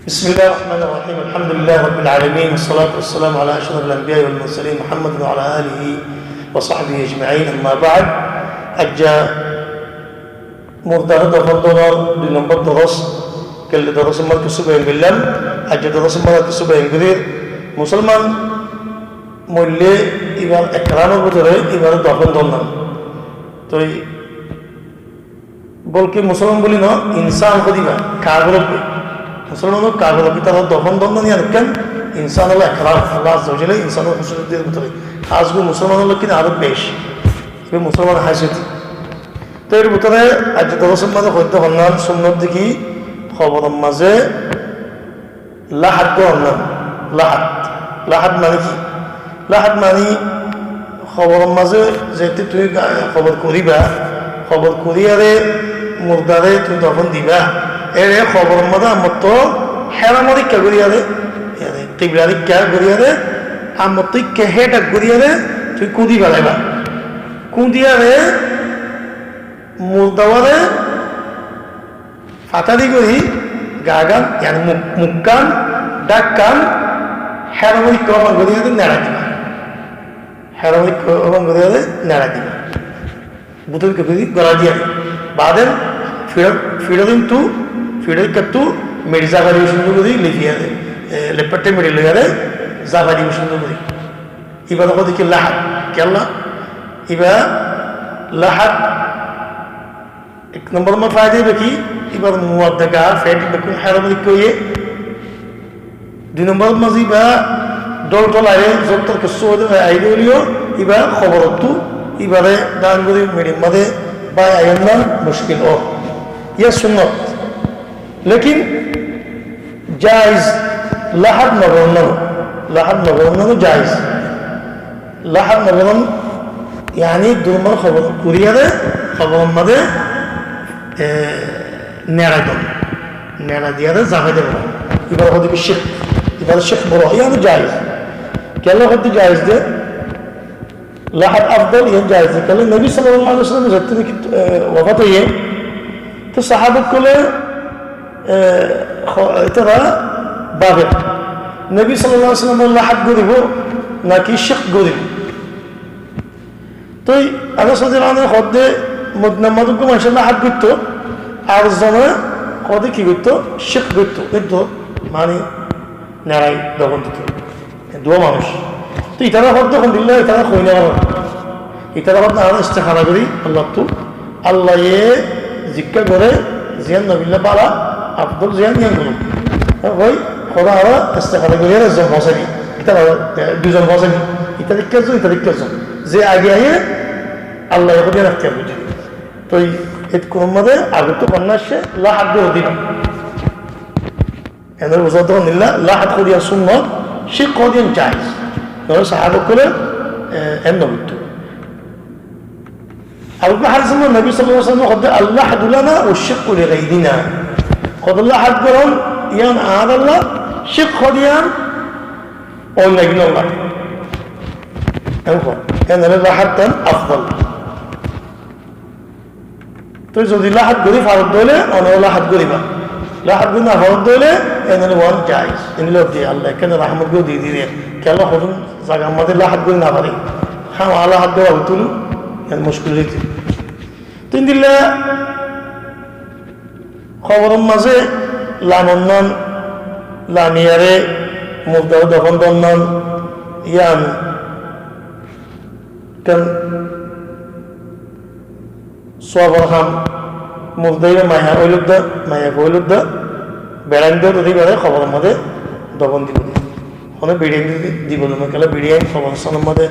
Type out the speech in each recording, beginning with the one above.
بسم الله الرحمن الرحيم الحمد لله رب العالمين والصلاة والسلام على أشرف الأنبياء والمرسلين محمد وعلى آله وصحبه أجمعين أما بعد أجا مرتبط فضلا لنمبر درس كل درس ما كسبين بالله أجا درس ما كسبين كثير مسلمان مولي إبار إكرام البطرة إبار دفن دلنا توي বলকে মুসলমান বলি না ইনসান কদিবা কাগরব মুসলমান কাগরব তারা দফন দন্দ নিয়ে রাখেন ইনসান হলো একরার আল্লাহ আজ্জা ওয়া জাল্লা ইনসান হুসুলদের ভিতরে আজগো মুসলমান হলো কিনা আরো বেশি এই মুসলমান হাসিতি তো এর ভিতরে আজ দরসের মাঝে হইতে হন্নান সুন্নত দেখি খবরের মাঝে লাহাদ হন্নান লাহাদ মানে কি লাহাদ মানে খবরের মাঝে যেতে তুই খবর করিবা খবর করিয়ারে মুর্দারে তুমি তখন দিবা এর খবর মধ্যে আমার তো হেরামরিকা করিয়ারে টিবলারিকা করিয়ারে আমার তুই কেহেটা করিয়ারে তুই কুদি বেলাইবা কুদিয়ারে মুর্দাওয়ারে ফাটারি করি গাগান yani মুক্কান ডাক্কান হেরামরিকা অবান করিয়ারে নেড়া দিবা হেরামরিকা অবান করিয়ারে নেড়া দিবা butuh kebiri goladia badan fidarin tu fidarin katu mirza gari usundu gudi lifiya lepatte miril gare zagari usundu gudi iba ko dikhe lahad kella iba lahad ek number ma faide beki iba muwaddaga faide bekun haram dikoye du number ma ziba dol tolare zottar ke sode aidolio iba khabaratu ইবারে দানগুলি medium মধ্যে বাই আয়না মুশকিল ও ইয়া সুন্নত লেকিন জায়েজ লাহাদ নগরন জায়েজ লাহাদ নগরন yani durma খবর কুরিয়ারে খবর মধ্যে নেড়া দিয়ারে জায়গা দেব ইবার হতে কি শেখ ইবার শেখ বড় ইয়ানো জায়েজ কেন হতে জায়েজ দে লাহাদ আফদল ইয়ে জায়েজ কারণ নবী সাল্লাল্লাহু আলাইহি ওয়াসাল্লাম যখন ওয়াফাত হয়ে তো সাহাবাত কোলে তারা বাবে নবী সাল্লাল্লাহু আলাইহি ওয়াসাল্লাম লাহাদ গরিব নাকি শেখ গরিব তো আনাস রাদিয়াল্লাহু আনহু খদ্দে মুদনামাদুক মাশাআল্লাহ লাহাদ গরিত আর জমা খদ্দে কি গরিত শেখ গরিত কিন্তু মানে নারাই দখন দিত দুয়া মানুষ তো ইতারা হদ যখন দিল্লা ইতারা কই না ইতারা হদ আর ইস্তেখারা করি আল্লাহ তো আল্লাহ এ জিক্কা করে জিয়ান নবিল্লা পারা আব্দুল জিয়ান ইয়ান করুন ওই খোদা আর ইস্তেখারা করি আর একজন বসাবি ইতারা দুজন বসাবি ইতারিকাজন যে আগে আগে আল্লাহ এখন রাখতে বুঝি তো এই কোন মধ্যে আগে তো কন্যা সে লাহাদ করে দিন এদের বুঝা তখন দিল্লা লাহাদ করিয়া সুন্নত সে কদিন চাইজ সাহাবা করে এমন মৃত্যু আবু বকর হারিস নবী সাল্লাল্লাহু আলাইহি ওয়াসাল্লাম কদ আল্লাহ হাদুলানা ও শিক করে গাইদিনা কদ আল্লাহ হাদ করুন ইয়ান আদ আল্লাহ শিক খদিয়ান ও লাগিন আল্লাহ এমন কেন লাহাদান আফদল তো যদি লাহাদ গরি ফারদ দলে অন লাহাদ গরিবা লাহাদ গুনা ফারদ দলে এনল ওয়ান জায়েজ ইনল দি আল্লাহ কেন রহমত গো দি দিয়ে কেন হদুন জায়গা আমাদের লাহাদ গরি না পারি হ্যাঁ আল্লাহ হাত দেওয়া হইতুল মুশকিল হইতে তিন দিল্লা খবরের মাঝে লানন্নন লামিয়ারে মুগ্ধ দফন দন্নন ইয়ান কেন সোয়াবরহাম মুগ্ধের মায়া হইলুদ্দা মায়া হইলুদ্দা বেড়াইন্দ অধিকারে খবরের মধ্যে দফন দিব অনেক বিরিয়ানি দিব না কেন বিরিয়ানি খবর সানের মধ্যে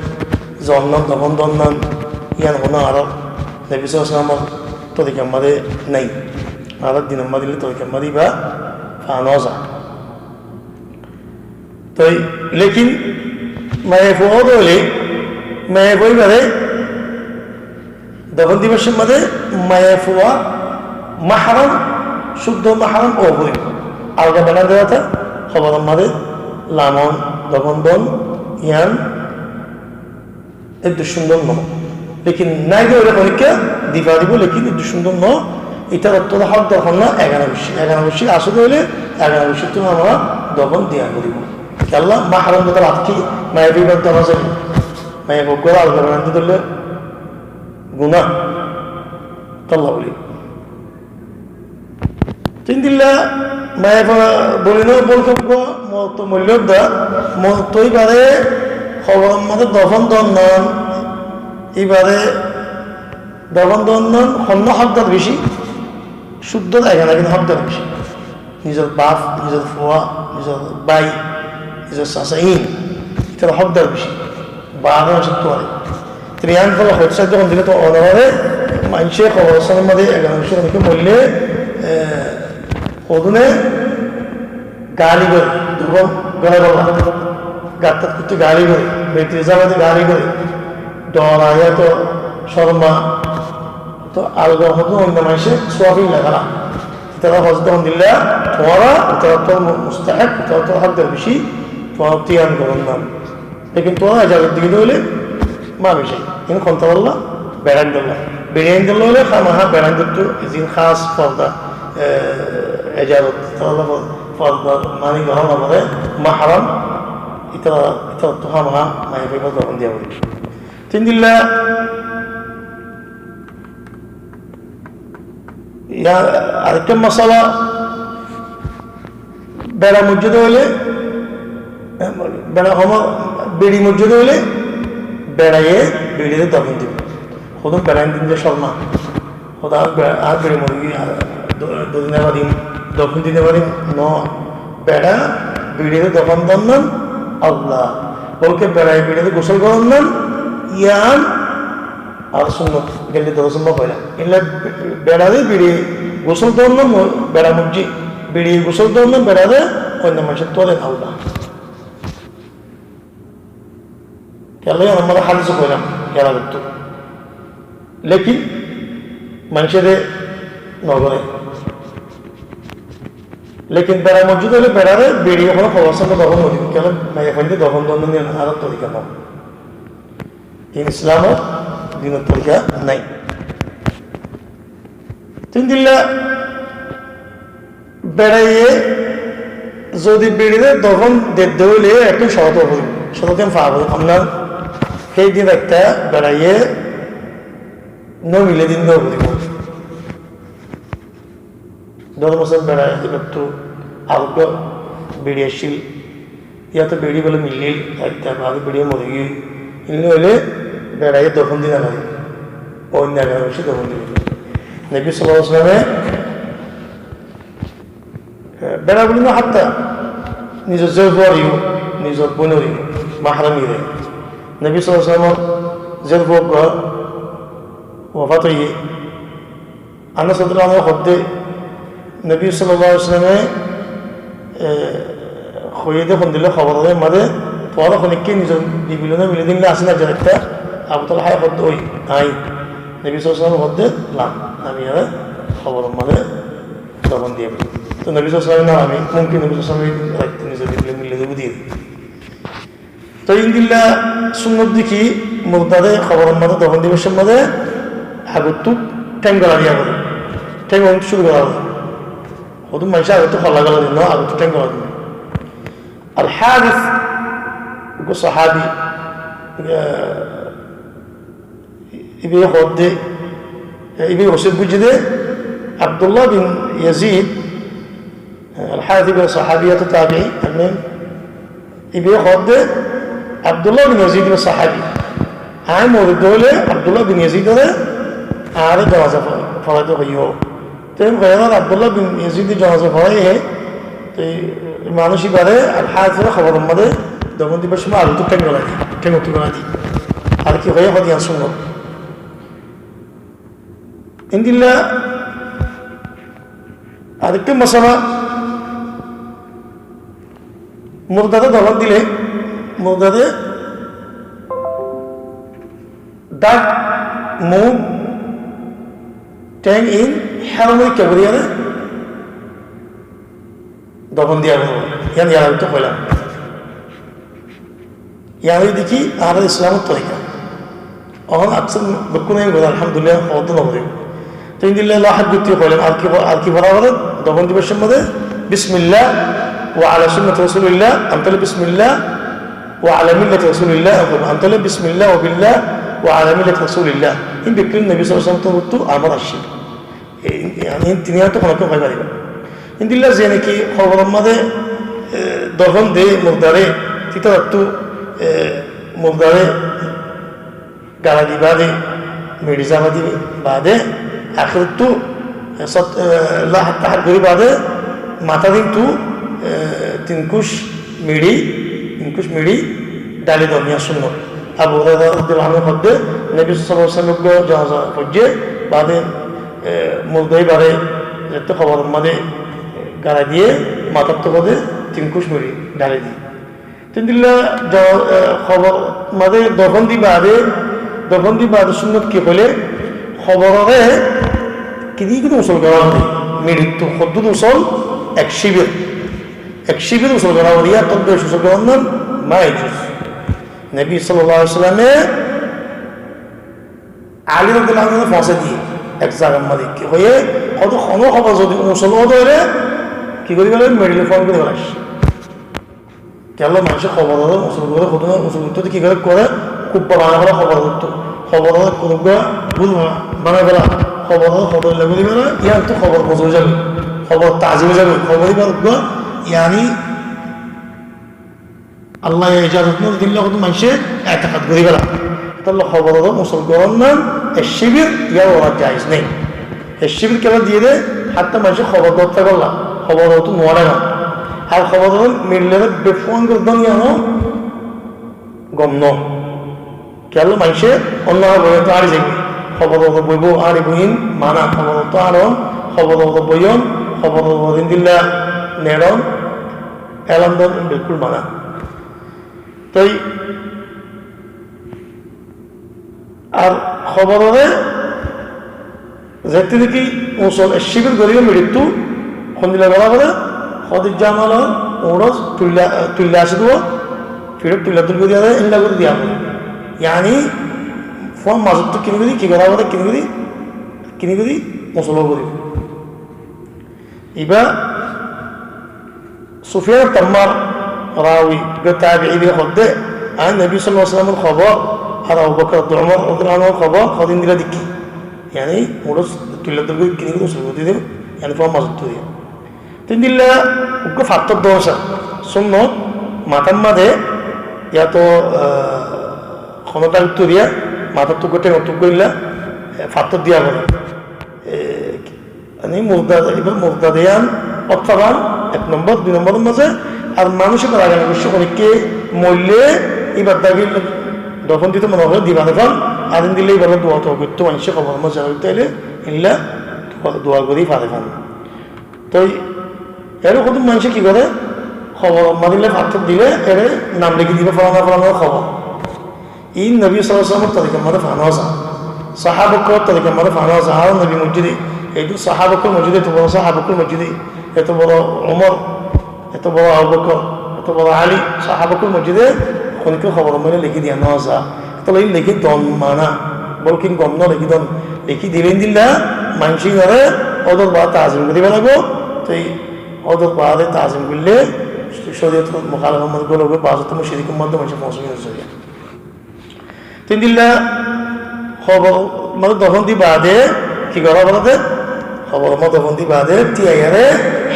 জন্নন দফন দন্নন ইয়ান হনো আরো নবী সাল্লাল্লাহু আলাইহি ওয়াসাল্লাম তরিকা মধ্যে নাই আর দিন মধ্যে তরিকা মধ্যে বা ফানোজা তো লেকিন মায়া ফুয়াদ হলে মায়া বইবারে দফন দিবসের মধ্যে মায়া ফুয়া মাহরাম শুদ্ধ মাহরাম ও বই আলগা বানা দেওয়া থা খবরের মধ্যে লামন দফন দন ইয়ান একটু সুন্দর ন লেকিন নাই গেলে পরীক্ষা দিবা দিব লেকিন একটু সুন্দর ন এটার অর্থ হক দফন না 11 আসলে হইলে 11 তুমি আমরা দফন দিয়া করিব আল্লাহ মা হারাম তার আটকি মায়ের বিবাদ দেওয়া যাবে মায়ের বকরা আল্লাহ আনতে ধরলে গুণা তাল্লাহ বলি তিন দিল্লা মায়ের বলিল বলকব্য মত মূল্যদা মতই বারে খবর আমাদের দফন দন্দন এবারে দফন দন্দন অন্য শব্দের বেশি শুদ্ধ থাকে না কিন্তু শব্দের বেশি নিজের বাপ নিজের ফুয়া নিজের বাই নিজের চাচাহীন এটা শব্দের বেশি বাঘ সত্য হয় ত্রিয়ান ফলে হচ্ছে যখন দিলে তো অনারে মানুষের খবরস্থানের মধ্যে 11 অনেকে বললে ওদনে গালি করে দুর্গম গড়ে বলা গাত্তাত করতে গালি করে বেতরিজাবাদে গালি করে ডর আয়া তো শর্মা তো আলগা হতো অন্য মানুষের সোয়াবিন লাগালা তারা হজরত দিল্লা তোমারা তারা তো মুস্তাহেব তারা তো হকদের বেশি তোমার তিয়ান করেন নাম লেকিন তোমার এজাজত দিকে হলে মা বেশি কিন্তু খন্তা বললা বেড়ান দিল্লা বেড়াইন দিল্লা হলে খামাহা বেড়ান দিত এদিন খাস পর্দা এজাজত তাহলে পর্দা মানে গ্রহণ আমাদের মাহারাম এটা এটা তো খামাহা মায়ের পেপার গ্রহণ দেওয়া বলি তিন দিল্লা আরেকটা মশালা বেড়া মসজিদে হইলে বেড়া আমার বেড়ি মসজিদে হইলে বেড়াইয়ে বেড়িতে দফন দিব সদন বেড়াই দিন যে শর্মা সদা আর বেড়ে মুরগি দুদিনে পারিম দফন দিতে পারিম ন বেড়া বেড়িতে দফন দন্দন আল্লাহ বলকে বেড়াই বেড়িতে গোসল করন্দন ইয়ান আর সুন্নত গেলে তো সম্ভব হয় না এগুলা বেড়াতে বেড়ে গোসল দৌড় বেড়া মসজিদ বেড়িয়ে গোসল দৌড় বেড়াতে অন্য মানুষের তোলেন আল্লাহ কেন আমরা হাদিস করলাম খেলা করতো লেকিন মানুষের নগরে লেকিন বেড়া মসজিদ হলে বেড়ারে বেড়িয়ে কোনো খবর সঙ্গে দখল নদী কেন এখান থেকে দখল দন্দ নিয়ে আরো তরিকা পাবো ইসলামও দিনের তরিকা নাই তিন দিল্লা বেড়াইয়ে যদি বেড়িয়ে তখন দেখতে হইলে একটু সহত হইব সতকেন পাবো আপনার সেই দিন একটা বেড়াইয়ে মিলে দিন নব ধর বছর বেড়ায় একটু আরোগ্য বেড়িয়ে আসছিল ইয়াতে বেড়ি বলে মিলিল একটা ভাবে বেড়িয়ে মরে গিয়ে এমনি হইলে বেড়াইয়ে দফন দিন আনা অন্য বেশি দফন দিন নবী সাল্লাল্লাহু আলাইহি ওয়াসাল্লামে বেড়া বলি না হাতটা নিজের জেরবরিও নিজের বোনেরিও মাহরামিরে নবী সাল্লাল্লাহু আলাইহি ওয়াসাল্লাম জেরবক ওফাত হয়ে আনাস রাদিয়াল্লাহু আনহু হদ্দে নবী সাল্লাল্লাহু আলাইহি ওয়াসাল্লামে হইয়ে দিলে খবর হবে মাঝে পরে অনেককে নিজের বিবিলনে মিলে দিলে আসে না যে একটা আবুতাল হায় হদ্দ ওই আই নবী সাল্লাল্লাহু আলাইহি ওয়াসাল্লাম হদ্দে লাম আমি আর খবর মাঝে তখন দিয়ে তো নবী সাল্লাল্লাহু আলাইহি ওয়াসাল্লাম আমি মুমকিন নবী সাল্লাল্লাহু আলাইহি ওয়াসাল্লাম রাখতে নিজের বিবিলে মিলে দেবো দিয়ে তো ইনদিল্লা সুন্নত দেখি মুরতাদে খবর মাঝে তখন দিবসের মাঝে আগত ট্যাং গলা দিয়া বলে ট্যাং শুরু করা হবে হয়তো মানুষ আগত ফলা গলা দিন আগত ট্যাং গলা দিন আর হারিস صحابي يبي ياخذ يبي يوصف بجده عبد الله بن يزيد الحارث بن صحابية التابعي المهم يبي ياخذ عبد الله بن يزيد بن صحابي عامر الدولة عبد الله بن يزيد هذا عارف جوازه فرده غيره تم غيره عبد الله بن يزيد جوازه فرده মানুষই পারে আর হায়াতের খবর আমাদের দমন দিবার সময় আলু তো টেঙ্গলা দিই টেঙ্গতি গলা দিই আর কি হয়ে হদিয়ান শুনল ইন্দিল্লা আরেকটা মশলা মুরদাদে দমন দিলে মুরদাদে দাগ মুখ ট্যাং ইন হেরামই কেবরিয়ারে দফন দিয়া ইয়ান ইয়ার তো কইলাম ইয়ার দেখি আর ইসলামের তরিকা অহন আকসার লক্ষ্য নেই বলে আলহামদুলিল্লাহ অত নবরে তো তিন দিল্লা আল্লাহ হাত গুত্তি কইলেন আর কি বলা বলে দফন দিবসের মধ্যে বিসমিল্লাহ ওয়া আলা সুন্নাতি রাসূলিল্লাহ আমতালে বিসমিল্লাহ ওয়া আলা মিল্লাতি রাসূলিল্লাহ আমতালে বিসমিল্লাহ ওয়া বিল্লাহ ওয়া আলা মিল্লাতি রাসূলিল্লাহ ইন বিক্রিন নবী সাল্লাল্লাহু আলাইহি ওয়াসাল্লাম তো আমার আসি আমি তিনি হয়তো কোনো কেউ পাইবা দিবেন ইন দিল্লা যে নাকি খবরের মধ্যে দফন দে মুর্দারে তিতা একটু মুর্দারে গালা দিবা দে মেডিজামা দিবে বাদে আখের তো হাত ঘুরি বাদে মাথা দিন তু তিনকুশ মিড়ি ডালি দমিয়া শূন্য আবু হুরায়রা মধ্যে নবী সাল্লাল্লাহু আলাইহি ওয়াসাল্লাম জানাজা পড়ে বাদে মুর্দাই বারে যেতে খবর মানে গালা দিয়ে মাথার তো বাদে তিনকুশ মিড়ি ডালি দিয়ে তিন দিল্লা খবর মাঝে দফন দি বাদে সুন্নত কি হলে খবরে কিদি কিন্তু উসল করা হবে মৃত্যু হদ্দুদ উসল এক শিবির উসল করা হবে ইয়া তদ্দ উসল করার নাম মাইজুস নবী সাল্লাল্লাহু আলাইহি ওয়াসাল্লামে আলী রাদিয়াল্লাহু আনহু ফাঁসে দিয়ে এক জায়গার মধ্যে কি হয়ে কত খবর যদি উসল হলে কি করি গেলে মেডিকেল ফোন করে বলাস কেন মানুষের খবর হলো মুসলমান হতো না মুসলমান কি করে খুব বানা করা খবর কোনো ভুল বানা করা খবর লেগে দিবে না ইয়ার তো খবর মজুর যাবে খবর তাজি হয়ে যাবে খবরই বা ইয়ানি আল্লাহ ইজাজত দিল্লা কত মানুষের একটা হাত ঘুরি গেলাম তাহলে খবর হলো মুসলমান নাম এর শিবির ইয়ার ওরা জায়জ নেই এর শিবির কেবল দিয়ে দেয় হাতটা মানুষের খবর ধরতে পারলাম খবর হতো নোয়ারা না আর খবর মিললে বেফোন করতাম জানো গম কেন মানুষে অন্য বই তো আর যাবে খবর বইব আর বইন মানা খবর তো আরন খবর বইন খবর দিন দিল্লা নেরন এলান্দন বিলকুল মানা তাই আর খবরে যেতে দেখি মুসল শিবির গরিব মৃত্যু সন্দিলা বেলা করে সদিক জামাল ওরস তুল্লা আসে দেবো ফিরত তুল্লা তুলবে দিয়া যায় এগুলা করে দিয়া হবে ইয়ানি ফোন মাজত তো কিনে করি কি করা হবে কিনে করি মুসল করি এবার সুফিয়ান তাম্মার রাউি তাবিঈদের মধ্যে আর নবী সাল্লাল্লাহু আলাইহি ওয়াসাল্লামের খবর আর আবু বকর ওমর রাদিয়াল্লাহু আনহুর খবর কদিন দিলা দেখি ইয়ানি ওরস তুল্লা তুলবে কিনে করি মুসল করে দিয়ে ইয়ানি ফোন মাজত তো দিয়ে তিন দিল্লা উগ্র ফাত্তর দোষ শূন্য মাথার মাঝে ইয়া তো ক্ষমতা উত্তর দিয়া মাথার টুকু টেনে টুক করিলা ফাত্তর দিয়া বলে এবার মুর্দা দেয়ান অর্থাবান 1 নম্বর 2 নম্বরের মাঝে আর মানুষের আগে অবশ্য অনেককে মরলে এবার দাবি দফন দিতে মনে হয় দিবা দফন আদিন দিলে এবার দোয়া তো করতো মানুষের খবর মাঝে তাইলে ইল্লা দোয়া করি ফাঁদে ফান তো এরকম মানুষে কি করে খবর মারিলে ফাত্তর দিলে এর নাম লিখে দিবে ফলানো খবর ই নবী সাল্লাল্লাহু আলাইহি ওয়াসাল্লামের তরিকার মধ্যে ফানো আছে সাহাবাকর তরিকার মধ্যে ফানো আছে আর নবী মসজিদে এইটু সাহাবাকর মসজিদে এত বড় সাহাবাকর মসজিদে এত বড় ওমর এত বড় আবু বকর এত বড় আলী সাহাবাকর মসজিদে কোনকে খবর মানে লিখে দিয়া নেওয়া যা তাহলে এই লিখে দন মানা বল কিন গম লিখি দন লিখি দিলেন দিল্লা মানসি ঘরে ওদের বা তাজিম দিবে লাগবো তো এই ওদের বাদে তাজিম করলে শরীয়ত মুখালাফার মধ্যে গুলো হবে বাজতম শিরিকের মধ্যে মানুষের পৌঁছানো হয়ে তিন দিল্লা খবর মানে দফন দি বাদে কি করা বলতে খবর মতো দফন দি বাদে তিয়ারে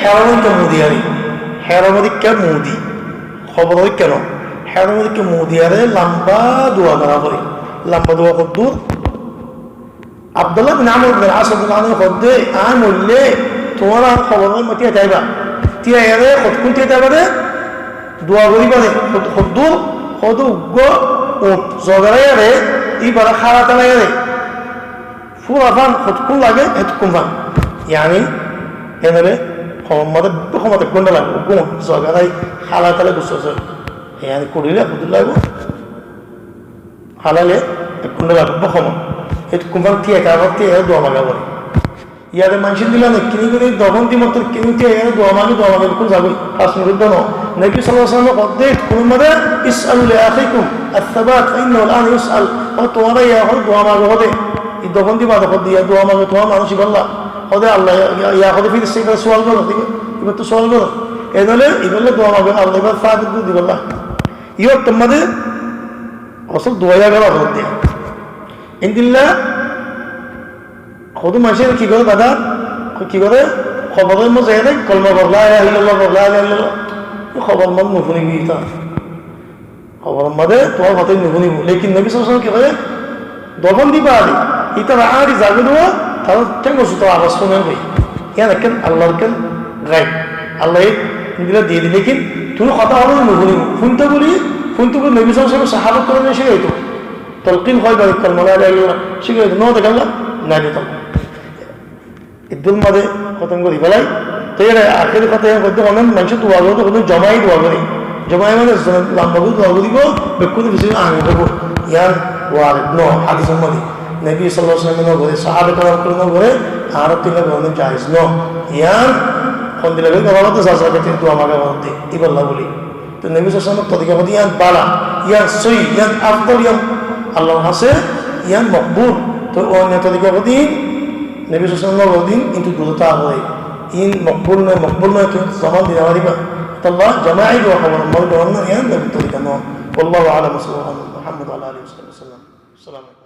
হেরামদিকে মুদিয়ারি হেরামদিকে মুদি খবর হয় কেন হেরামদিকে মুদিয়ারে লম্বা দোয়া করা করে লম্বা দোয়া কদ্দুর আব্দুল্লাহ বিন আমর বিন আস রাদিয়াল্লাহু আনহু কদ্দে আন হইলে তোমার আর খবর মতিয়া যাইবা তিয়া এরে কতক্ষণ তিয়া যাবা রে দোয়া করিবা রে কদ্দুর কদ উগ্র ও জগারে রে ইবারা খারা তালাই রে ফুরা ফান কতক্ষণ লাগে এতক্ষণ ফান ইয়ানি এনে ক্ষমতা কোনটা লাগবে উগ্র জগারাই খালা তালে গুছছে ইয়ানি করিলে কদ্দুর লাগবে হালালে এক কোনটা লাগবে ক্ষমা এতক্ষণ ফান তিয়া কাবার তিয়া দোয়া মাগাবো ইয়ারে মানুষের দিলাম কিনি করে দফন দি মতো কিনতে এখানে দোয়া মাগে বিলকুল যাবে 5 মিনিট দাও নবী সাল্লাল্লাহু আলাইহি ওয়াসাল্লাম কদ্দে কোন মধ্যে ইসআলু লি আখিকুম আস-সাবাত ইন্নাহু আল-আন ইসআল তোমারা ইয়া হল দোয়া মাগে হবে এই দফন দিবা দফন দিয়া দোয়া মাগে তোমার মানুষ বললা হদে আল্লাহ ইয়া হদে ফির সে সোয়াল করো দিবে এবার তো সোয়াল করো এই দলে এগুলো দোয়া মাগে আল্লাহ এবার সাহায্য দিবল্লা ইও তোমাদের অসল দোয়া গেল হদ দিয়া ইনদিল্লা হদু মানুষের কি করে দাদা কি করে খবরের মধ্যে যায় কলমা বগলা ইল্লাল্লাহ বগলা ইল্লাল্লাহ খবর মত নুফুনি গিয়ে খবরের মধ্যে তোমার হতে নুফুনিব লেকিন নবী সাল্লাল্লাহু কি করে দফন দিবা আলি ইতারা আরি জাগে দেওয়া তাহলে কেন সুতো আওয়াজ শোনেন ভাই কেন কেন আল্লাহর কেন গাইব আল্লাহ দিলা দিয়ে দিলে লেকিন তুমি কথা হলো নুফুনিব শুনতে বলি নবী সাল্লাল্লাহু সাহাবা করে এসে হইতো তলকিন হয় বাড়ি কলমা ইল্লাল্লাহ শিখে হইতো নয় দেখাল না দিতাম ইদুল মাঝে খতম করি বেলাই তো এর আখের কথা করতে অনেক মানুষের দোয়া করতে কোনো জমাই দোয়া করি জমাই মানে লম্বা করে দোয়া করিব ব্যক্তিগত বিষয়ে আমি করবো ইয়ার ওয়ার ন হাদিস মধ্যে নবী সাল্লাল্লাহু আলাইহি ওয়াসাল্লাম করে সাহাবা کرام করে করে আর তিনটা গন্ধ জায়েজ ন ইয়ার খন্দিলে গলা তো সাজা করতে দোয়া মাগা বলতে ইবাল্লাহ বলি তো নবী সাল্লাল্লাহু আলাইহি ওয়াসাল্লাম তদিকা বলি ইয়ান বালা ইয়ান সই ইয়ান আফদল ইয়ান আল্লাহর কাছে ইয়ান মকবুল তো অন্য তদিকা বলি নবী সাল্লাল্লাহু আলাইহি ওয়াসাল্লাম কিন্তু গুরুত্ব হয় ইন মকবুল নয় কিন্তু zaman দিনা দিবা আল্লাহ জামাই দোয়া খবর মল দোয়া না ইয়ান নবী তদিকা ন والله اعلم صلى الله عليه وسلم